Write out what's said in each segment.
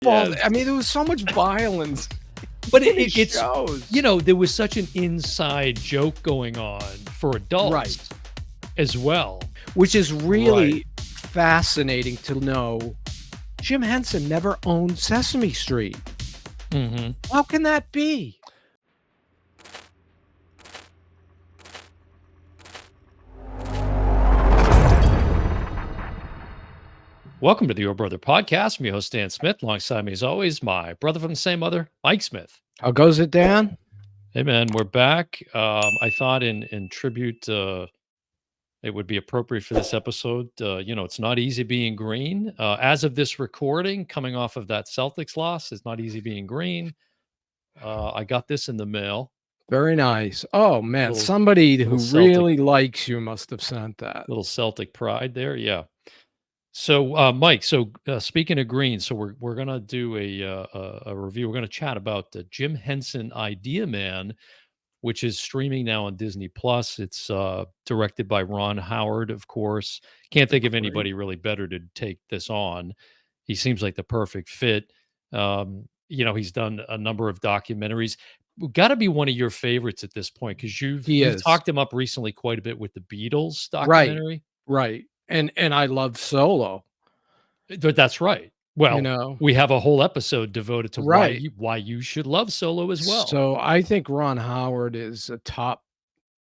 Well, Yes. I mean, there was so much violence But in his it's, shows. there was such an inside joke going on for adults as well. Which is really fascinating to know. Jim Henson never owned Sesame Street. Mm-hmm. How can that be? Welcome to the Your Brother Podcast. I'm your host, Dan Smith. Alongside me, as always, my brother from the same mother, Mike Smith. How goes it, Dan? Hey, man, we're back. I thought in tribute, it would be appropriate for this episode. It's not easy being green. As of this recording, coming off of that Celtics loss, it's not easy being green. I got this in the mail. Very nice. Oh, man, Little- somebody who little Celtic- really likes you must have sent that. Little Celtic pride there, yeah. So, Mike. So, speaking of green, so we're gonna do a review. We're gonna chat about the Jim Henson Idea Man, which is streaming now on Disney Plus. It's directed by Ron Howard, of course. Can't think of anybody really better to take this on. He seems like the perfect fit. He's done a number of documentaries. Got to be one of your favorites at this point because you've talked him up recently quite a bit with the Beatles documentary. Right. And I love Solo. That's right. Well, we have a whole episode devoted to why you should love Solo as well. So I think Ron Howard is a top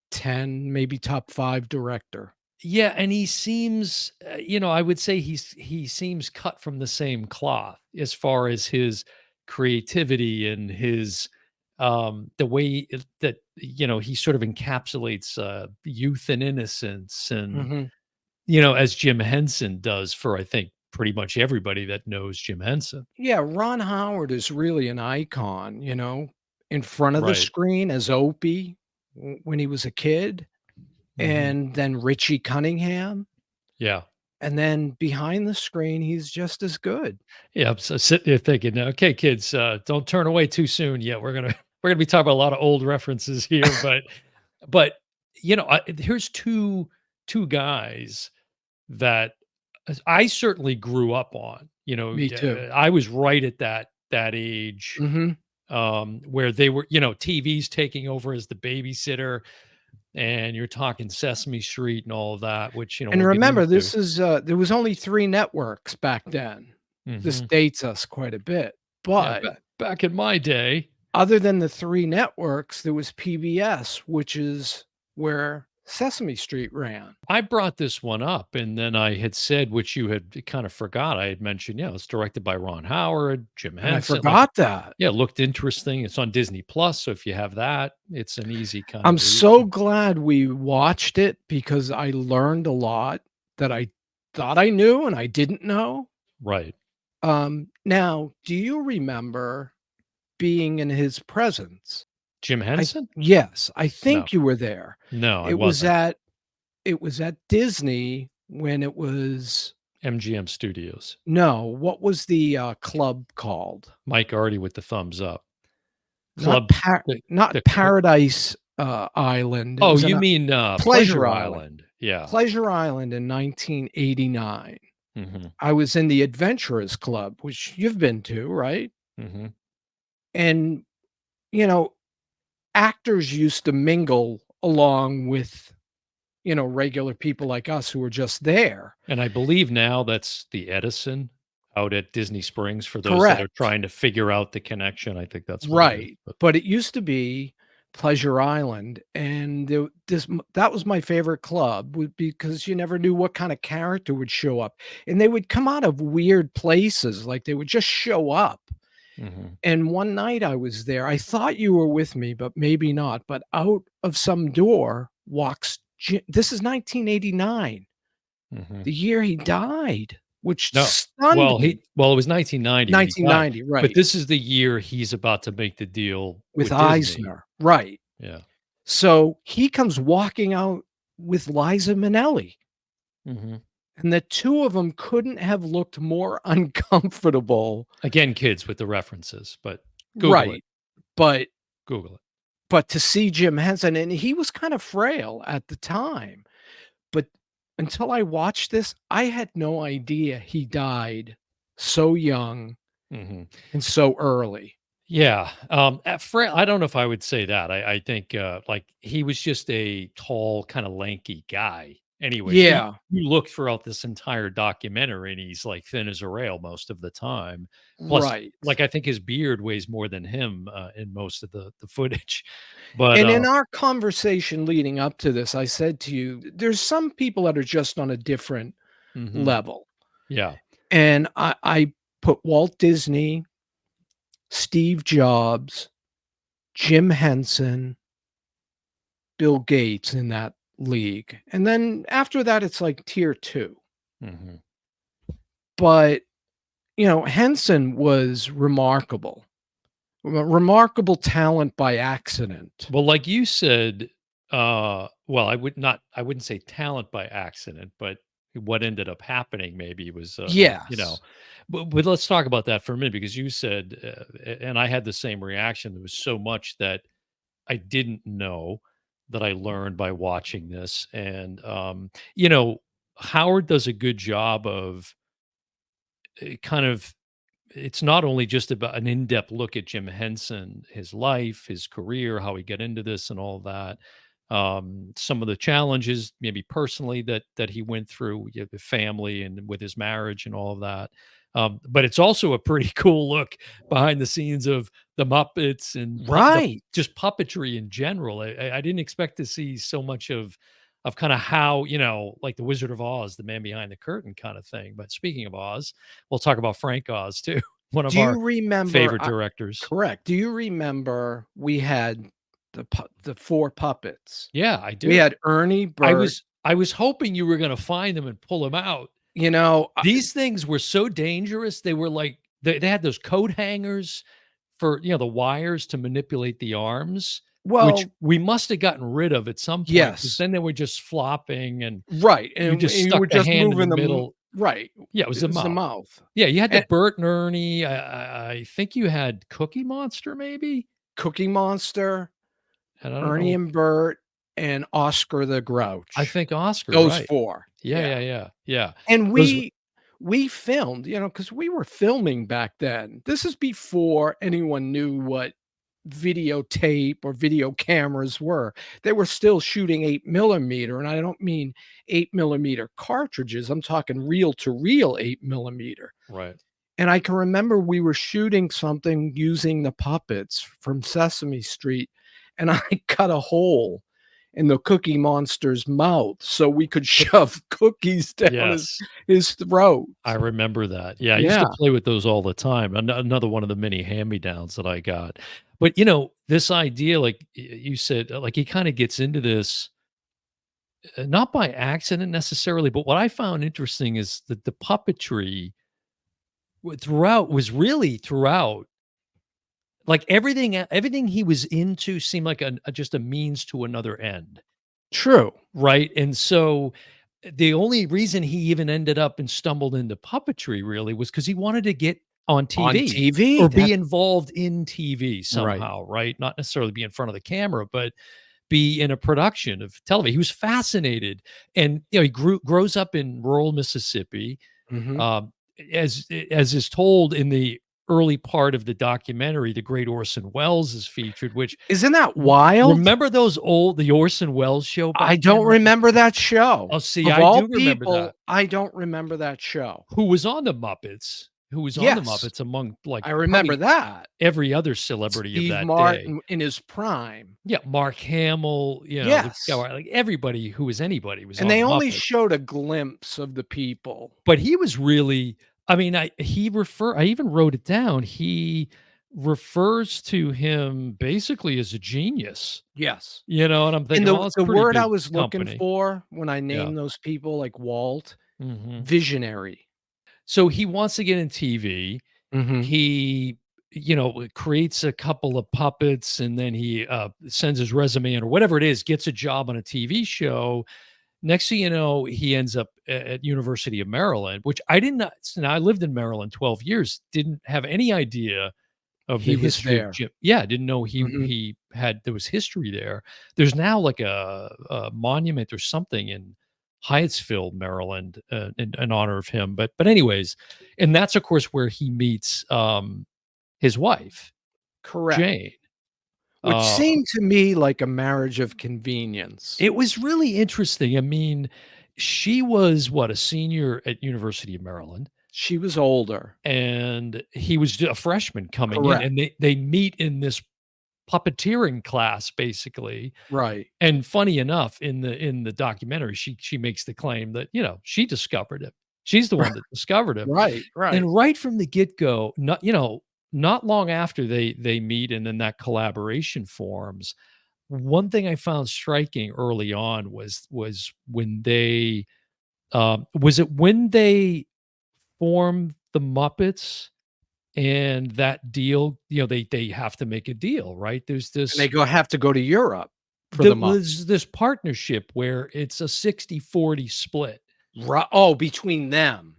10, maybe top 5 director. Yeah, and he seems, I would say he seems cut from the same cloth as far as his creativity and his the way that he sort of encapsulates youth and innocence and as Jim Henson does for, I think, pretty much everybody that knows Jim Henson. Yeah, Ron Howard is really an icon, in front of the screen as Opie when he was a kid, and then Richie Cunningham. Yeah. And then behind the screen, he's just as good. Yeah, so sitting there thinking, okay, kids, don't turn away too soon. Yeah, we're gonna be talking about a lot of old references here, but here's two guys that I certainly grew up on. Me too. I was right at that age where they were, TV's taking over as the babysitter, and you're talking Sesame Street and all of that. Which and remember, this is there was only 3 networks back then. This dates us quite a bit, but back in my day, other than the 3 networks, there was PBS, which is where Sesame Street ran. I brought this one up, and then I had said, which you had kind of forgot. I had mentioned, it's directed by Ron Howard, Jim Henson. I forgot that. Yeah, it looked interesting. It's on Disney Plus, so if you have that, it's an easy kind. I'm so glad we watched it because I learned a lot that I thought I knew and I didn't know. Right. Now, do you remember being in his presence? Jim Henson? Yes, I think you were there. No, it was at Disney when it was MGM Studios. No, what was the club called? Mike already with the thumbs up. Club, not Paradise Island. Oh, you mean Pleasure Island? Yeah, Pleasure Island in 1989. I was in the Adventurers Club, which you've been to, right? And actors used to mingle along with, regular people like us who were just there. And I believe now that's the Edison out at Disney Springs for those that are trying to figure out the connection. I think that's right. But it used to be Pleasure Island, and that was my favorite club because you never knew what kind of character would show up, and they would come out of weird places, like they would just show up. And one night I was there. I thought you were with me, but maybe not. But out of some door walks Jim. This is 1989, the year he died, which stunned me. Well, it was 1990. 1990, right? But this is the year he's about to make the deal with Eisner, right? Yeah. So he comes walking out with Liza Minnelli. And the two of them couldn't have looked more uncomfortable. Again, kids with the references, but Google it. But Google it. But to see Jim Henson, and he was kind of frail at the time, but until I watched this, I had no idea he died so young Mhm. and so early. Yeah, at Fred, I don't know if I would say that. I think, like, he was just a tall, kinda lanky guy anyway, so Yeah, you look throughout this entire documentary, and he's, like, thin as a rail most of the time. Plus, right. like, I think his beard weighs more than him, in most of the footage. But, And in our conversation leading up to this, I said to you, there's some people that are just on a different mhm, level. yeah. And I put Walt Disney, Steve Jobs, Jim Henson, Bill Gates in that league. And then after that, it's like tier 2. Mhm. But, Henson was remarkable. Remarkable talent by accident. Well, like you said, well, I wouldn't say talent by accident, but what ended up happening maybe was, Yes. but let's talk about that for a minute because you said, and I had the same reaction. There was so much that I didn't know that I learned by watching this. And, Howard does a good job of kind of it's not only just about an in-depth look at Jim Henson, his life, his career, how he got into this and all that. Some of the challenges, maybe personally, that he went through with the family and with his marriage and all of that. But it's also a pretty cool look behind the scenes of the Muppets and Right. just puppetry in general. I didn't expect to see so much of kind of how, like the Wizard of Oz, the man behind the curtain kind of thing. But speaking of Oz, we'll talk about Frank Oz too, one of Do our you remember favorite directors. correct. Do you remember we had the 4 puppets? Yeah, I We do. had Ernie, Bert, I was hoping you were gonna find them and pull them out. you know, I These things were so dangerous. They were like they had those coat hangers for, the wires to manipulate the arms, which well, we must have gotten rid of at some point because yes. then they were just flopping and Right, you and just you stuck were the just hand in the moving them middle. right. Yeah, it was It the was the mouth. mouth. Yeah, you had the And Bert and Ernie. I think you had Cookie Monster maybe? Cookie Monster, And I don't Ernie know. and Bert, and Oscar the I Grouch. think Oscar, Those right. 4, Yeah, yeah. yeah, yeah, yeah. And Those were we filmed, because we were filming back then. This is before anyone knew what videotape or video cameras were. They were still shooting 8 millimeter, and I don't mean 8 millimeter cartridges, I'm talking reel to reel 8 millimeter. right. And I can remember we were shooting something using the puppets from Sesame Street, and I cut a hole in the Cookie Monster's mouth so we could shove cookies down Yes, his throat. I remember that. Yeah, I used to Yeah. play with those all the time. Another one of the many hand-me-downs that I got. But, this idea, like you said, like he kinda gets into this, not by accident necessarily, but what I found interesting is that the puppetry throughout was really throughout. Like, everything he was into seemed like just a means to another end, True. right? And so, the only reason he even ended up and stumbled into puppetry really was because he wanted to get on On TV TV, or be that's involved in TV right. somehow, right? Not necessarily be in front of the camera, but be in a production of television. He was fascinated, and, he grows up in rural Mississippi. Mhm. Um, as is told in the early part of the documentary, the great Orson Welles is featured, which Isn't that wild? remember the Orson Welles show I back then? don't remember that show. Oh, see, Of I all do remember that. people, I don't remember that show. Who was on the Muppets? Who was on the Yes, Muppets among, like, I remember probably that. every other celebrity of Steve that day. Martin in his prime. Yeah, Mark Hamill, the guy, Yes, like, everybody who was anybody was and on they the only Muppets. showed a glimpse of the people. But he was really, I mean, I even wrote it down. He refers to him basically as a genius, Yes. and I'm And thinking, the "Oh, that's the pretty word I good was looking company." for when I Yeah. named those people like Walt, Mhm. visionary. So he wants to get in TV. Mhm. He, creates a couple of puppets, and then he, sends his resume in or whatever it is, gets a job on a TV show. Next thing you know, he ends up at University of Maryland, which I did not. Now I lived in Maryland 12 years, didn't have any idea of the He was history of there. Jim. Yeah, I didn't know Mhm. he had there was history there. There's now like a monument or something in Hyattsville, Maryland, in honor of him. But anyways, and that's of course where he meets his wife, Correct. Jane. Which Uh, seemed to me like a marriage of convenience. it was really interesting. I mean, she was what, a senior at University of Maryland, She was older. and he was a freshman coming in, Correct. and they meet in this puppeteering class basically. Right. And funny enough, in the documentary, she makes the claim that, she discovered him. She's the one that discovered him. Right, right. And right from the get-go, not long after they meet and then that collaboration forms, one thing I found striking early on was when they, was it when they formed the Muppets and that deal, they have to make a deal, right? There's And they this have to go to Europe for there the was Muppets. this partnership where it's a 60-40 split Oh, between them.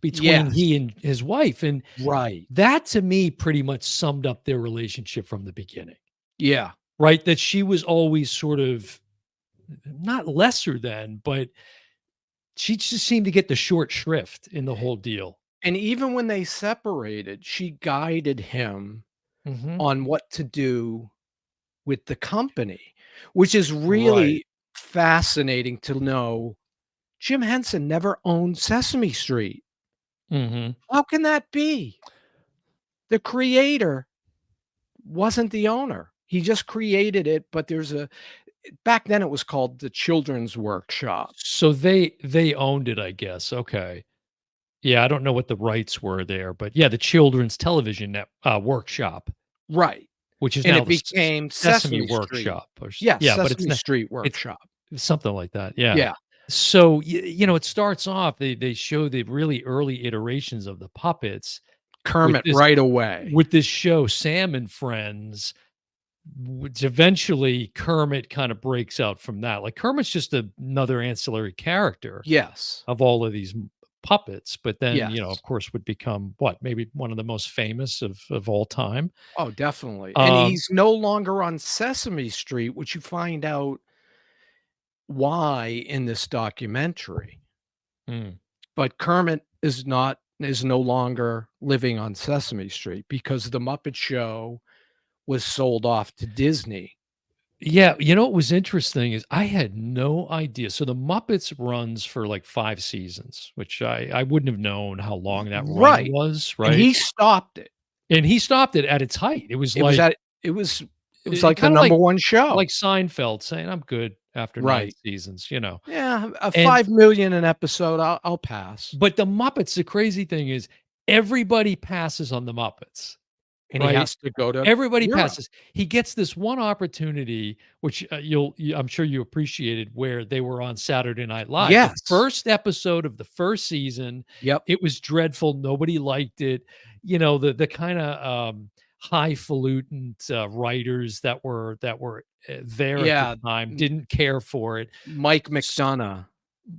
between Yes. he and his wife, and Right. that to me pretty much summed up their relationship from the beginning, Yeah. right? That she was always sort of not lesser than, but she just seemed to get the short shrift in the whole deal. And even when they separated, she guided him Mhm. on what to do with the company, which is Right. really fascinating to know. Jim Henson never owned Sesame Street. Mhm. How can that be? The creator wasn't the owner. He just created it, but there's a back then it was called the Children's Workshop. So they owned it, I guess, okay. Yeah, I don't know what the rights were there, but yeah, the Children's Television Workshop, Right. which is And now it the became Sesame Sesame Street. Workshop or Yeah, yeah, but it's Sesame not Street it's Workshop. something like that, yeah. Yeah. So, it starts off, they show the really early iterations of the puppets with Kermit this right away. show, Sam and Friends, which eventually Kermit kinda breaks out from that. Like, Kermit's just another ancillary character Yes. of all of these puppets, but then, Yes. of course, would become what, maybe one of the most famous of all time. Oh, definitely. And Um, he's no longer on Sesame Street, which you find out why in this documentary. mm. But Kermit is no longer living on Sesame Street because the Muppet Show was sold off to Disney. Yeah, what was interesting is I had no idea. So the Muppets runs for like 5 seasons, which I wouldn't have known how long that run Right. was, And right? he stopped it. And he stopped it at its height. It was It was like at it was it was like the kinda number 1 like show. Seinfeld saying, "I'm good after 9 Right. seasons." Yeah, a And 5,000,000 an episode, I'll pass. but the Muppets, the crazy thing is everybody passes on the Muppets, And he right? has to go to Everybody Europe. passes. He gets this one opportunity, which, I'm sure you appreciated, where they were on Saturday Night Live. The Yes. first episode of the first season, Yep. it was dreadful, nobody liked it. The kinda, highfalutin, writers that were there at the Yeah, time M didn't care for it. Mike S McDonough,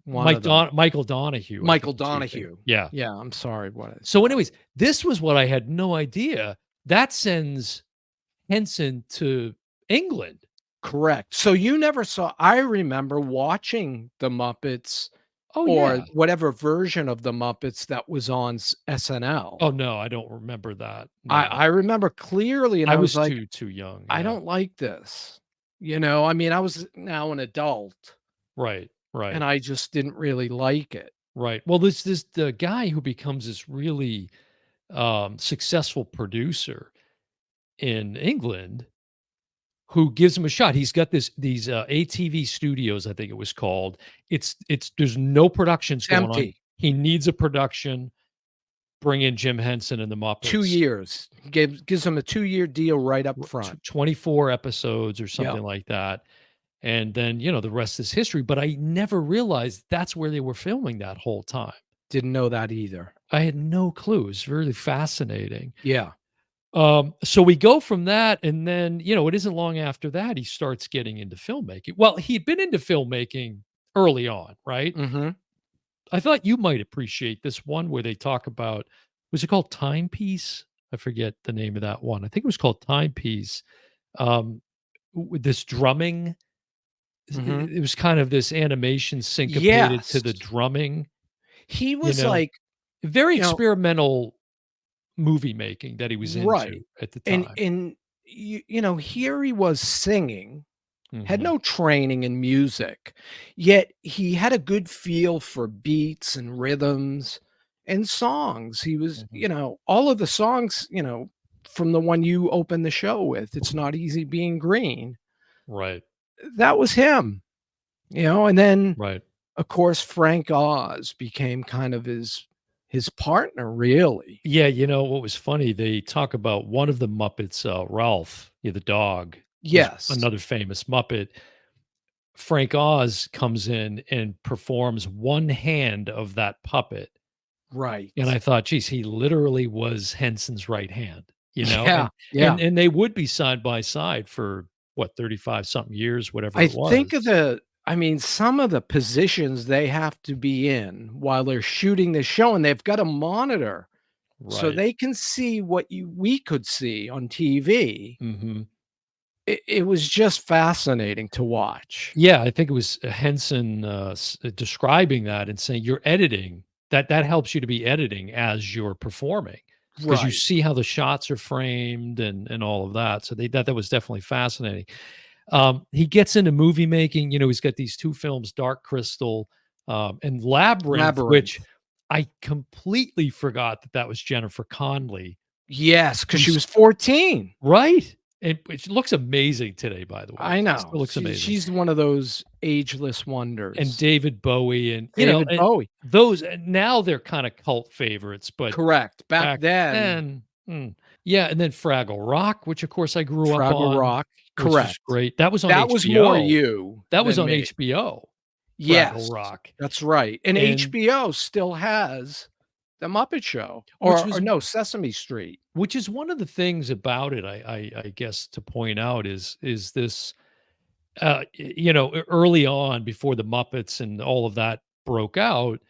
one of them. Michael Donahue, I think Michael is who you think. Donahue. Yeah. Yeah, I'm sorry, what is So anyways, this was what I had no idea. That sends Henson to England. correct. So you never saw I remember watching the Muppets Oh, or yeah. whatever version of the Muppets that was on SNL. Oh, no, I don't remember that, no. I remember clearly, and I I was was like, too young, "I yeah. don't like this." I mean, I was now an adult, Right, and right, I just didn't really like it. right. Well, this the guy who becomes this really, successful producer in England who gives him a shot. He's got these, ATV Studios, I think it was called. It's there's no productions It's going on. empty. He needs a production, bring in Jim Henson and the 2 Muppets. years. Gives them a 2-year deal right up front. 24 episodes or Yep. something like that. And then, the rest is history. But I never realized that's where they were filming that whole time. Didn't know that either. I had no clue. It was really fascinating. Yeah. So we go from that, and then, it isn't long after that he starts getting into filmmaking. Well, he'd been into filmmaking early on, right? Mhm. I thought you might appreciate this one where they talk about, was it called Timepiece? I forget the name of that one. I think it was called Timepiece. With this drumming. Mhm. it was kind of this animation syncopated to Yes. the drumming, He you was know? like, Very you know experimental movie making that he was right. into at the And time. here he was singing, had Mhm, no training in music, yet he had a good feel for beats and rhythms and songs. He was, mhm. all of the songs, from the one you opened the show with, "It's Not Easy Being Green," Right, that was him, and then, right. of course, Frank Oz became kind of his partner, really. Yeah, what was funny, they talk about one of the Muppets, Ralph, the dog, was Yes, another famous Muppet. Frank Oz comes in and performs one hand of that puppet, and I right. thought, "Geez, he literally was Henson's right hand," Yeah, and yeah. they would be side by side for, what, 35 something years, whatever I it think of was. some of the positions they have to be in while they're shooting the show, and they've got a monitor so Right. they can see what we could see on TV. Mhm. It was just fascinating to watch. Yeah, I think it was Henson, describing that and saying, "You're editing, that helps you to be editing as you're performing, because you Right. see how the shots are framed and all of that." So that was definitely fascinating. He gets into movie making, he's got these 2 films, Dark Crystal, and Labyrinth, which Labyrinth. I completely forgot that was Jennifer Connelly, Yes, because she who's was 14. right? And which looks amazing today, by the way. I She know. still looks amazing. She's one of those ageless And wonders. David Bowie and, David and Bowie. those and now they're kinda cult favorites, but Correct. Back back then, then, yeah, and then Fraggle Rock, which of course I grew up Fraggle on, Rock. which is Correct. great. That was on That was more HBO. you That was than on me. HBO, Fraggle Yes, Rock, that's right, and and HBO still has The Muppet Show, which or was no, Sesame Street. which is one of the things about it, I guess to point out is this, early on before the Muppets and all of that broke out,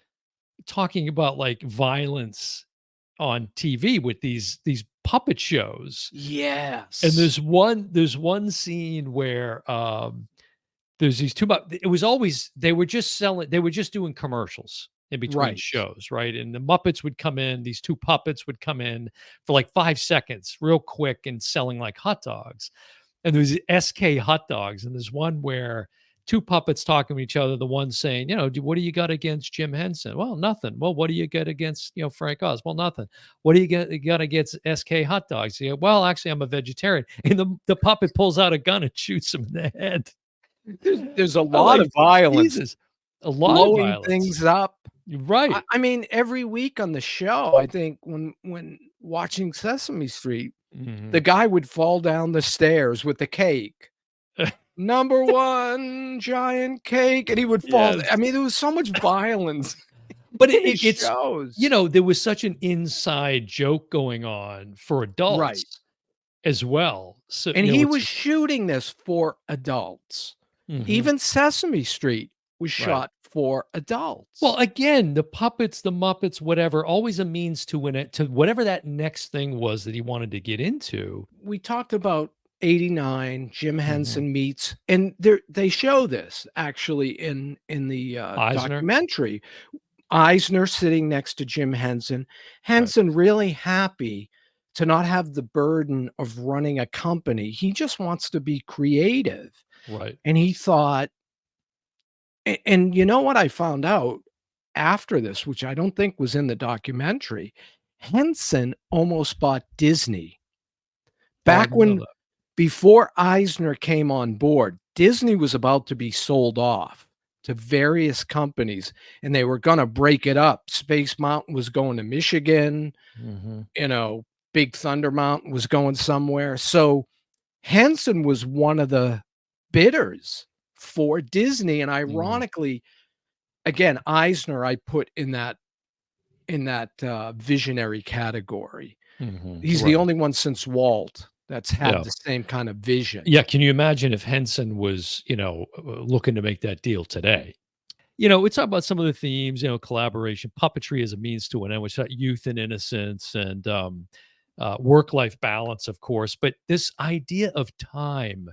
talking about, like, violence on TV with these puppet shows. And Yes. there's one scene where, there's these 2 it was always they were just doing commercials in between Right. shows, right? And the Muppets would come in, these 2 puppets would come in for, like, 5 seconds, real quick, and selling, like, hot dogs. And there's SK hot dogs, and there's one where 2 puppets talking to each other, the one saying, "What do you got against Jim Henson?" "Well, nothing." "Well, what do you get against, Frank Oz?" "Well, nothing." "What do you got against SK hot dogs?" "Yeah, well, actually, I'm a vegetarian." And the puppet pulls out a gun and shoots him in the head. There's a I'm lot like, of violence, Jesus, a lot of blowing violence. things up. You're I right. I mean, every week on the show, I think when watching Sesame Street, the Mhm. guy would fall down the stairs with the cake. "Number 1 giant cake," and he would fall. I Yes. mean, there was so much violence But in his it's shows. there was such an inside joke going on for Right. adults as well. So, And he it's was shooting this for adults. mhm, Even Sesame Street was right. shot for Well, adults. again, the puppets, the Muppets, whatever, always a means to win it to whatever that next thing was that he wanted to get into. We talked about '89, Jim Mhm. Henson meets, and they show this actually in the, Eisner? documentary. Eisner sitting next to Jim Henson. Right, Henson really happy to not have the burden of running a company. He just wants to be creative, right. and he thought. And you know what I found out after this, which I don't think was in the documentary? Henson almost bought Disney. Oh, I Back didn't know when that. Before Eisner came on board, Disney was about to be sold off to various companies, and they were gonna break it up. Space Mountain was going to Michigan, Mhm, you know, Big Thunder Mountain was going somewhere. So Henson was one of the bidders for Disney, and mhm, ironically, again, Eisner I put in that visionary category. mhm, He's the right. only one since Walt that's had Yeah. the same kind of vision. Yeah, can you imagine if Henson was, looking to make that deal today? We talk about some of the themes, collaboration, puppetry as a means to an end, which youth and innocence and work life balance, of course. But this idea of time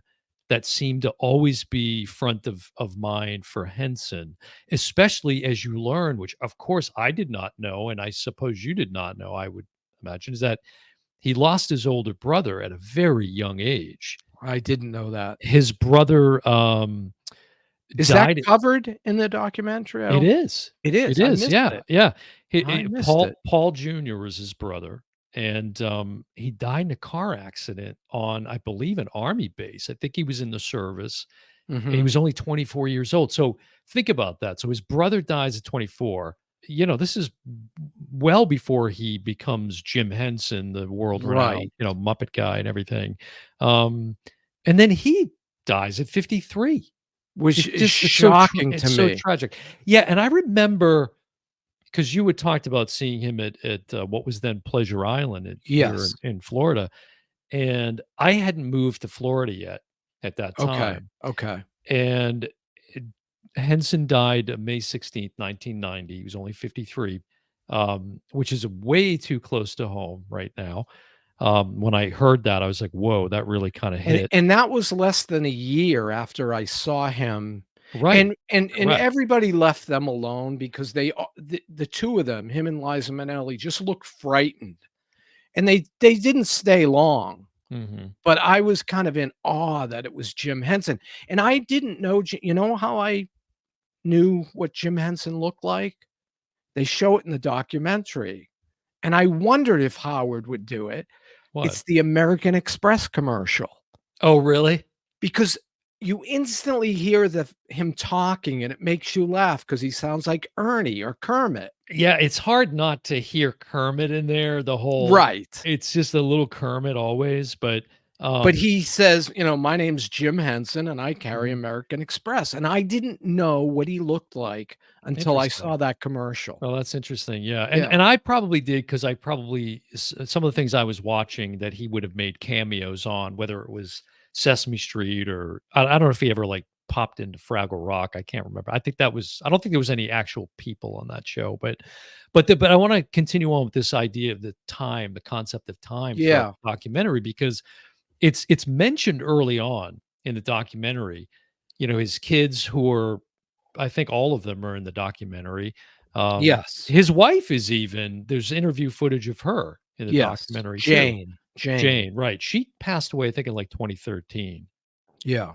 that seem to always be front of mind for Henson, especially as you learn, which of course I did not know, and I suppose you did not know, I would imagine, is that he lost his older brother at a very young age. I didn't know that. His brother Is that died. covered in the documentary? I It don't is. It It is, I is, missed yeah, it. yeah. I missed Paul it. Paul Jr. was his brother, and, he died in a car accident on, I believe, an army base. I think he was in the service, and he Mhm. was only 24 years old. So, think about that. So, his brother dies at 24. This is well before he becomes Jim Henson, the world-renowned, Right. Muppet guy and everything. Um, and then he dies at 53. Which It's is just shocking to it's so me. tragic. Yeah, and I remember because you had talked about seeing him at what was then Pleasure Island here Yes. in Florida, and I hadn't moved to Florida yet at that Okay, time, okay. and it Henson died May 16th, 1990. He was only 53, which is way too close to home right now. When I heard that, I was like, "Whoa, that really kinda And hit." and that was less than a year after I saw him, Right, and correct. everybody left them alone because the 2 of them, him and Liza Minnelli, just looked frightened, and they didn't stay long, Mhm. but I was kind of in awe that it was Jim Henson, and I didn't know Ji you know how I knew what Jim Henson looked like? They show it in the documentary, and I wondered if Howard would do it. What? It's the American Express commercial. Oh, really? Because you instantly hear him talking, and it makes you laugh because he sounds like Ernie or Kermit. Yeah, it's hard not to hear Kermit in there, the whole Right. it's just a little Kermit always, but, But he says, "My name's Jim Henson, and I carry mhm, American Express," and I didn't know what he looked like until I interesting. saw that commercial. Well, that's interesting, yeah, and Yeah. and I probably did because I probably some of the things I was watching that he would have made cameos on, whether it was Sesame Street or I don't know if he ever, like, popped into Fraggle Rock, I can't remember. I don't think there was any actual people on that show, but I wanna continue on with this idea of the time, the concept of time throughout Yeah. the documentary because it's mentioned early on in the documentary, his kids who are I think all of them are in the documentary. Yes. His wife is even there's interview footage of her in the Yes. documentary too. Jane. Jane, right. She passed away, I think, in like 2013. Yeah.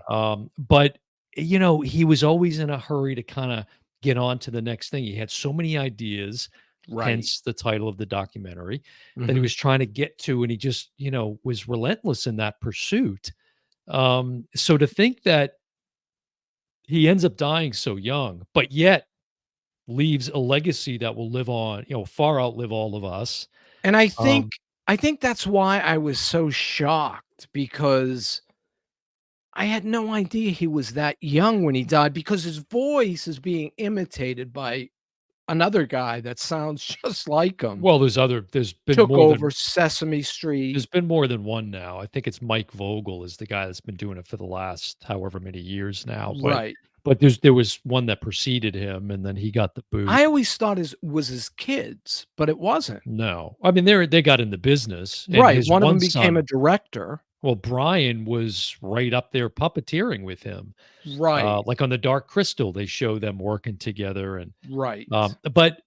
But he was always in a hurry to kind of get on to the next thing. He had so many ideas, Right. hence the title of the documentary, that he Mhm. was trying to get to, and he just, was relentless in that pursuit. So to think that he ends up dying so young, but yet leaves a legacy that will live on, far outlive all of us. And Um, I think that's why I was so shocked because I had no idea he was that young when he died because his voice is being imitated by another guy that sounds just like him. well, Took over Sesame Street. there's been more than one now. I think it's Mike Vogel is the guy that's been doing it for the last however many years now, Right. but there was one that preceded him, and then he got the boot. I always thought his was his kids, but it wasn't. No. I mean, they got in the business, and Right, his one of one them became a son, director. well, Brian was right up there puppeteering with him. Right, Like on the Dark Crystal, they show them working together, and right. but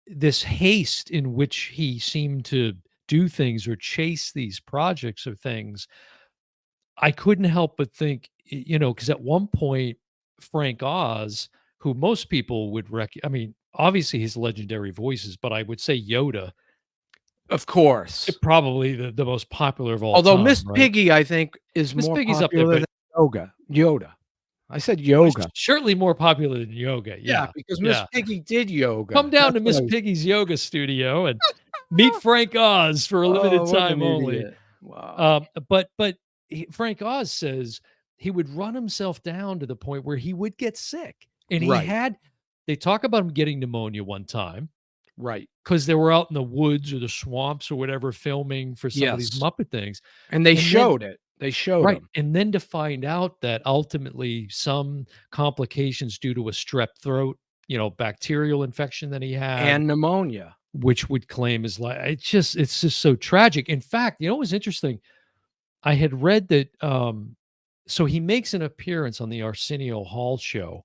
this haste in which he seemed to do things or chase these projects or things, I couldn't help but think, because at one point, Frank Oz, who most people would I mean, obviously his legendary voices, but I would say Yoda, Of course. probably the most popular of all Although time, Miss right? Piggy, I think, is Miss more Piggy's up there, popular but than Yoda. I said well, he's yoga. certainly more popular than yoga. Yeah, Yeah, because Miss yeah. Piggy did Come yoga. down to That's what Miss I was Piggy's yoga studio and meet Frank Oz for a limited Oh, what time an only. idiot. Wow. But Frank Oz says he would run himself down to the point where he would get sick, and Right, they talk about him getting pneumonia one time right. because they were out in the woods or the swamps or whatever filming for some of these Yes, Muppet things, and they and then showed it. They showed right, him. and then to find out that ultimately some complications due to a strep throat, bacterial infection that he had, And pneumonia. which would claim his life. It's just so tragic. In fact, what was interesting? I had read that, so he makes an appearance on the Arsenio Hall show.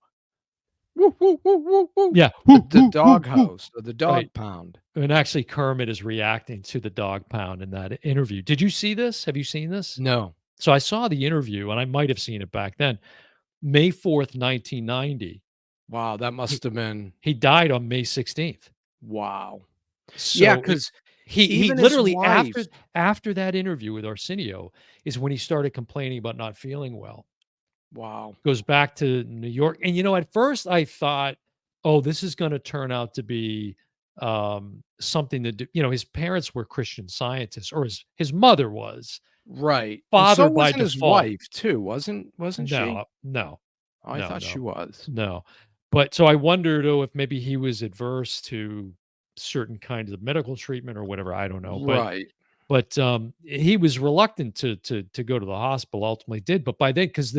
Woo, woo, woo, woo, woo. Yeah, The "Woo, woo, dog woo." house or the Right, dog pound. and actually Kermit is reacting to the dog pound in that interview. Did you see this? Have you seen this? No. So I saw the interview, and I might have seen it back then. May 4th, 1990. Wow, that He must have been he died on May 16th. wow. Yeah, So it 'cause he even his literally wife after that interview with Arsenio is when he started complaining about not feeling well. wow. Goes back to New York, and, at first I thought, "Oh, this is gonna turn out to be, something to do," his parents were Christian Scientists, or his mother was. Right, and so Father by wasn't his default. wife too, wasn't she? No, no, Oh, I no, thought she no, was. no. But so I wondered, oh, if maybe he was adverse to certain kinds of medical treatment or whatever, I don't know, Right. he was reluctant to go to the hospital, ultimately did, but by then, because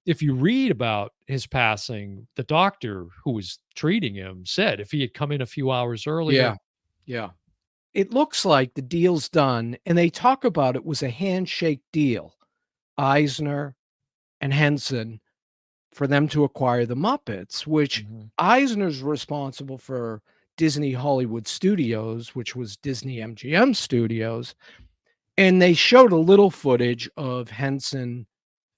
if you read about his passing, the doctor who was treating him said if he had come in a few hours earlier. Yeah, yeah. It looks like the deal's done, and they talk about it was a handshake deal, Eisner and Henson, for them to acquire the Muppets, which Mhm, Eisner's responsible for Disney Hollywood Studios, which was Disney MGM Studios, and they showed a little footage of Henson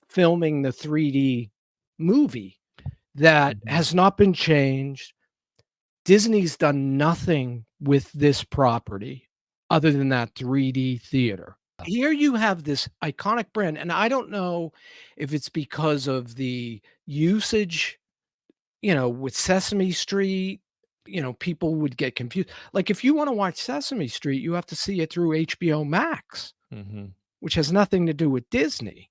filming the 3D movie that mhm. has not been changed. Disney's done nothing with this property other than that 3D theater. Here you have this iconic brand, and I don't know if it's because of the usage, with Sesame Street, people would get confused. Like, if you wanna watch Sesame Street, you have to see it through HBO Max, Mhm. which has nothing to do with Disney.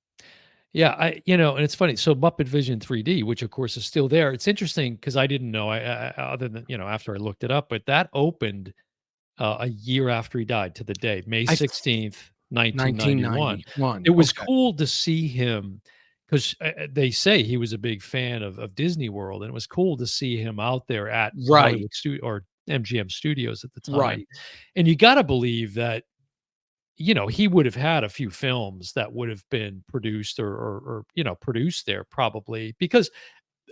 Yeah, and it's funny. So Muppet Vision 3D, which of course is still there. It's interesting because I didn't know. Other than after I looked it up, but that opened a year after he died to the day, May I 16th, 1991. 1991, It was okay. cool to see him because they say he was a big fan of Disney World, and it was cool to see him out there at Right, Hollywood or MGM Studios at the time. right. And you got to believe that he would have had a few films that would have been produced or produced there probably because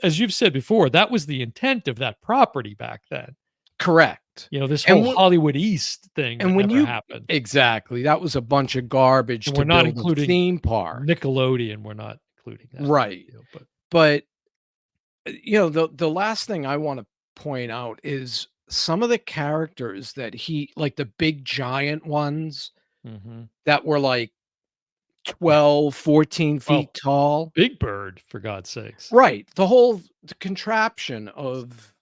as you've said before, that was the intent of that property back then. Correct. This And whole Hollywood East thing that when never you happened. exactly, that was a bunch of garbage And to we're not build a including theme park. Nickelodeon, we're not including that, Right. but But, the last thing I wanna point out is some of the characters that he like the big giant ones mhm. that were, like, 12, 14 Well, feet tall. Big Bird, for God's sakes. Right, the contraption of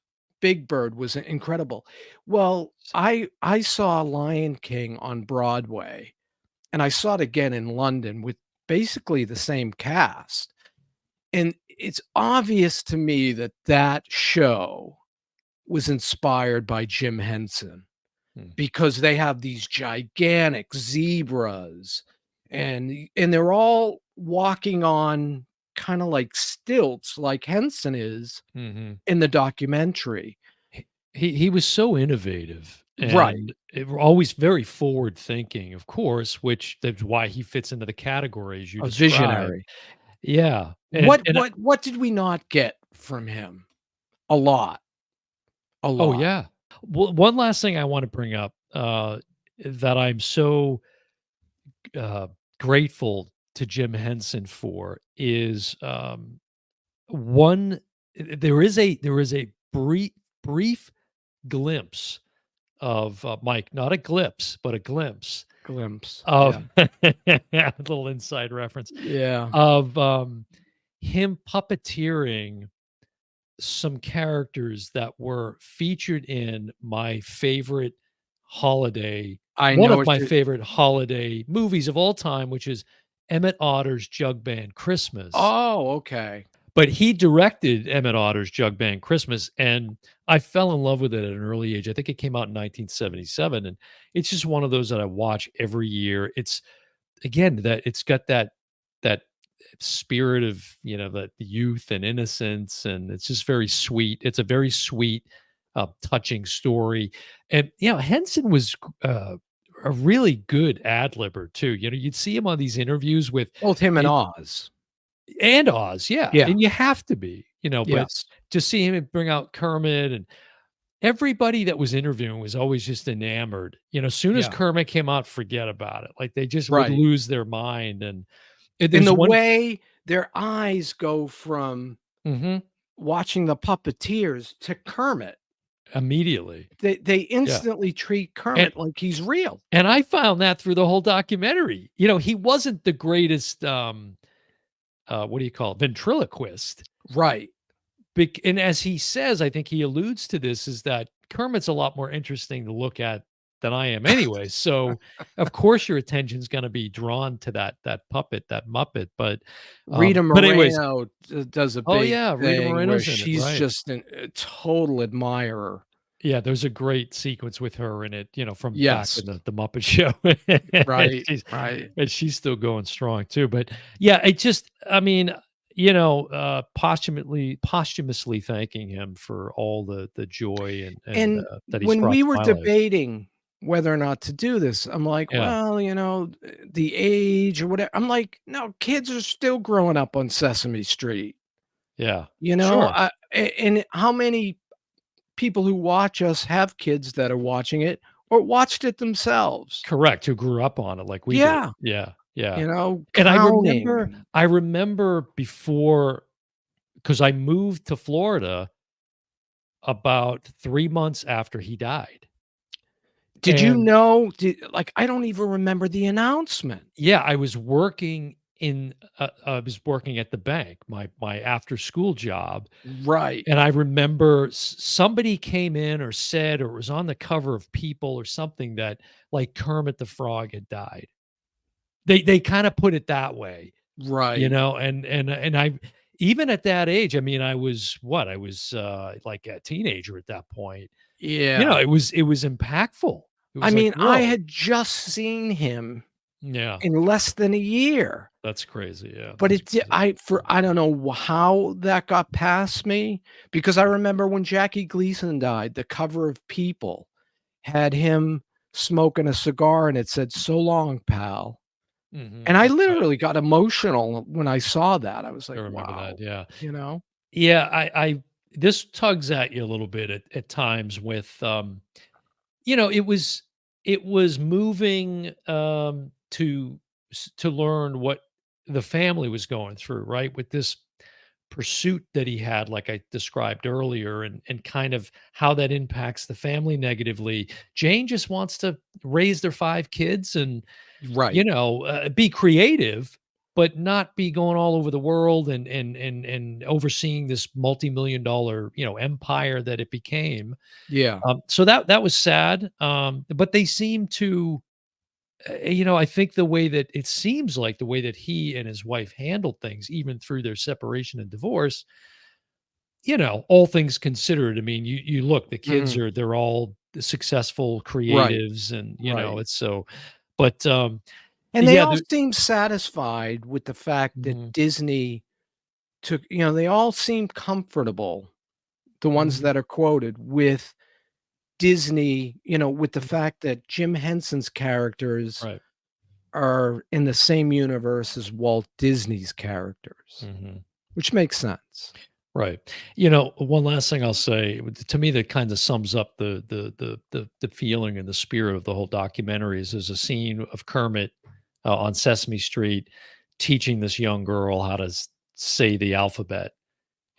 Big Bird was incredible. Well, I saw Lion King on Broadway, and I saw it again in London with basically the same cast, and it's obvious to me that that show was inspired by Jim Henson Mm, because they have these gigantic zebras and they're all walking on kinda like stilts like Henson is mhm. in the documentary. He was so innovative Right, and always very forward thinking, of course, which that's why he fits into the categories you a described. visionary. Yeah, What what did we not get from him? A lot, a oh, lot. yeah. Well, one last thing I wanna bring up, that I'm so, uh, grateful to Jim Henson for is, one there is a brief glimpse of, Mike, not a glimpse, but a glimpse Glimpse, of yeah. a little inside reference, Yeah, of, him puppeteering some characters that were featured in my favorite holiday I one know of what my you're favorite holiday movies of all time, which is Emmett Otter's Jug Band Christmas. Oh, okay. But he directed Emmett Otter's Jug Band Christmas, and I fell in love with it at an early age. I think it came out in 1977, and it's just one of those that I watch every year. It's again that it's got that spirit of the youth and innocence, and it's just very sweet. It's a very sweet, touching story, and Henson was a really good ad libber too. You know, you'd see him on these interviews with Both him and it Oz. and Oz, yeah, Yeah. and you have to be, you know, but Yes. to see him bring out Kermit and everybody that was interviewing was always just enamored. You know, as soon as Yeah. Kermit came out, forget about it. Like, they just would Right. lose their mind, and And there's the one. way their eyes go from Mhm. watching the puppeteers to Kermit, Immediately. they Yeah, instantly treat and Kermit like he's real. I found that through the whole documentary. You know, he wasn't the greatest, what do you call it, ventriloquist. Right. And as he says, I think he alludes to this, is that Kermit's a lot more interesting to look at than I am anyway. So, of course, your attention's gonna be drawn to that puppet, that Muppet, Rita but anyways. Moreno does a Oh, big yeah, Rita thing where Moreno's in it, she's right. just a total admirer. Yeah, there's a great sequence with her in it, you know, from back Yes. in the Muppet Show. And Right, right. she's still going strong too, but, yeah, it just I mean, you know, posthumously thanking him for all the joy And that he's when brought we to were my life. debating whether or not to do this, I'm like, Yeah, well, the age or whatever. I'm like, no, kids are still growing up on Sesame Street. yeah, You know, sure. and how many people who watch us have kids that are watching it or watched it themselves? Correct, who grew up on it like we did. Yeah, Yeah, yeah, and counting and I remember before, because I moved to Florida about 3 months after he died. did you And know like, I don't even remember the announcement. yeah, I was working at the bank, my after school job, Right, and I remember somebody came in or said, or it was on the cover of People or something, that like Kermit the Frog had died. They kind of put it that way, you right. know, and I, even at that age, I mean, I was what? I was like a teenager at that point. You know, Yeah. it was impactful. It I was like, mean, I whoa. had just seen him Yeah, in less than a year, that's crazy. Yeah, but that's it did crazy. I don't know how that got past me, because I remember when Jackie Gleason died, the cover of People had him smoking a cigar and it said, "So long, pal." Mhm. And I Right. literally got emotional when I saw that. I was I like, remember that, "Wow," yeah. you know? Yeah, I this tugs at you a little bit at times with, you know, it was moving, to learn what the family was going through, right? With this pursuit that he had, like I described earlier, and kind of how that impacts the family negatively. Jane just wants to raise their 5 kids and, Right. be creative, but not be going all over the world and overseeing this multi-million dollar, empire that it became. Yeah. So that was sad. But they seem to, I think the way that he and his wife handled things, even through their separation and divorce, all things considered. I mean, you look, the kids Mhm. they're all successful Right. creatives, and Right. it's so. But And they yeah, all seem satisfied with the fact that mhm, Disney they all seem comfortable, the ones mhm, that are quoted, with Disney, with the mm, fact that Jim Henson's characters right. are in the same universe as Walt Disney's characters, Mhm. which makes sense. Right. One last thing I'll say, to me, that kind of sums up the feeling and the spirit of the whole documentary is there's a scene of Kermit on Sesame Street teaching this young girl how to say the alphabet,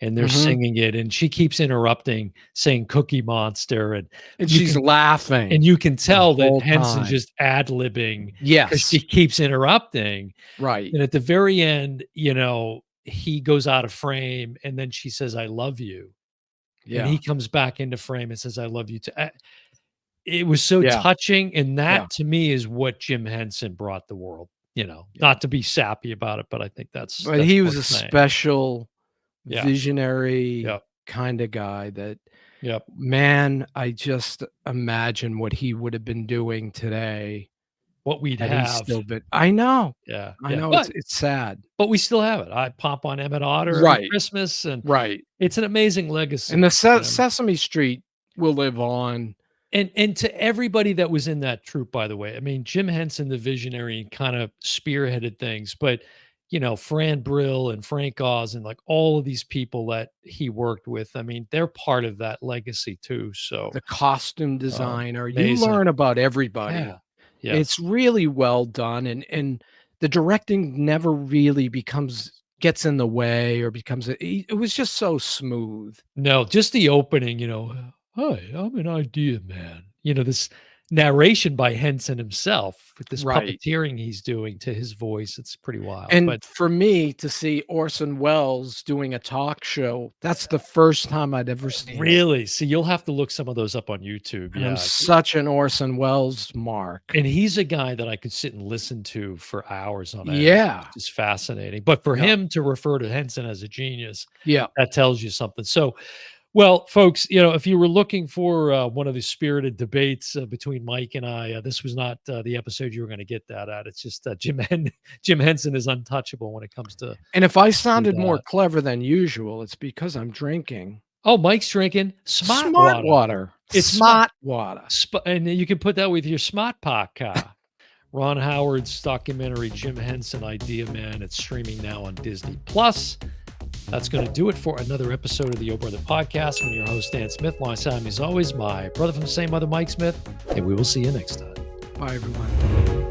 and they're Mhm. singing it, and she keeps interrupting, saying "Cookie Monster," and And you she's can laughing you can the tell that whole Henson's time. just ad libbing because she Yes. keeps interrupting, Right. and at the very end, he goes out of frame, and then she says, "I love you." And Yeah. he comes back into frame and says, "I love you too." It was so Yeah. touching, and Yeah. that to me is what Jim Henson brought the world, Yeah. not to be sappy about it, but I think that's But that's he was worth a saying. special, Yeah. visionary Yep. kinda guy that, Yep. man, I just imagine what he would have been doing today What we'd had he have. still been. I know. Yeah, I yeah, know, but it's sad. we still have it. I pop on Emmett Otter every Right. Christmas, and Right. it's an amazing And the legacy, Sesame Street will live on And to everybody that was in that troupe, by the way, I mean, Jim Henson, the visionary, kind of spearheaded things, but Fran Brill and Frank Oz and like all of these people that he worked with, I mean, they're part of that legacy too. So The costume designer, you amazing. learn about everybody. Yeah. Yes. It's really well done, and the directing never really gets in the way or becomes it was just so smooth. No, just the opening, "Hi, I'm an idea man." This narration by Henson himself with this Right. puppeteering he's doing to his voice, it's pretty wild, And but for me to see Orson Welles doing a talk show, that's the first time I'd ever seen it, really? See, you'll have to look some of those up on YouTube, and I'm yeah, such an Orson Welles mark. and he's a guy that I could sit and listen to for hours on end. Yeah. It's just fascinating, but for Yeah. him to refer to Henson as a genius, Yeah. that tells you something. So, well, folks, if you were looking for one of the spirited debates between Mike and I, this was not the episode you were going to get that at. It's just Jim Henson is untouchable when it comes to And if I do sounded more that. clever than usual, it's because I'm drinking Oh, Mike's drinking smart smart water. water. It's smart, Smart water. and you can put that with your smart car. Ron Howard's documentary Jim Henson Idea Man. It's streaming now on Disney Plus. That's going to do it for another episode of the Oh Brother Podcast. I'm your host, Dan Smith. Alongside me, as always, my brother from the same mother, Mike Smith. And we will see you next time. Bye, everyone.